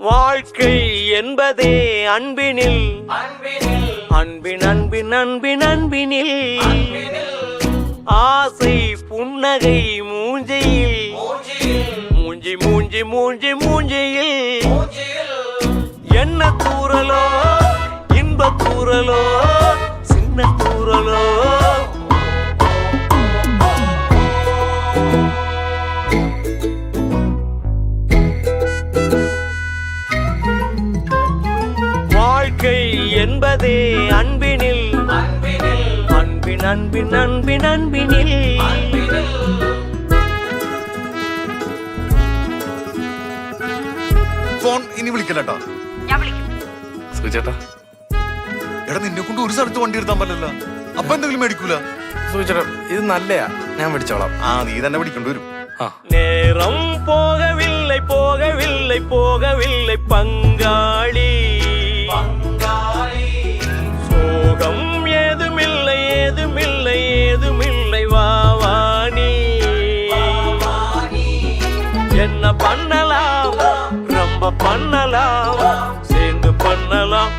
வாழ்க்கை என்பதே அன்பினில் அன்பின் அன்பின் அன்பின் அன்பினில் ஆசை புன்னகை மூஞ்சியில் மூஞ்சி மூஞ்சி மூஞ்சி மூஞ்சியில் என்ன தூரலோ இன்ப தூரலோ சின்ன தூரலோ வாழ்க்கை என்பதே அன்பினில் அன்பின் அன்பின் அன்பின் அன்பினில் ഫോൺ ഇനി വിളിക്കല്ലേട്ടാ. സുചേട്ടാ എടാ നിന്നെ കൊണ്ട് ഒരു സ്ഥലത്ത് വണ്ടി എടുത്താൻ പറ്റില്ല. അപ്പൊ എന്തെങ്കിലും മേടിക്കൂല. സുചേട്ടാ ഇത് നല്ലയാ, ഞാൻ മേടിച്ചോളാം. ആ നീ തന്നെ പിടിക്കേണ്ടി വരും. நேரம் போகவில்லை போகவில்லை போகவில்லை பங்காளி சோகம் ஏதுமில்லை ஏதுமில்லை ஏதுமில்லை வாவானி என்ன பண்ணலாம் ரொம்ப பண்ணலாம் சேர்ந்து பண்ணலாம்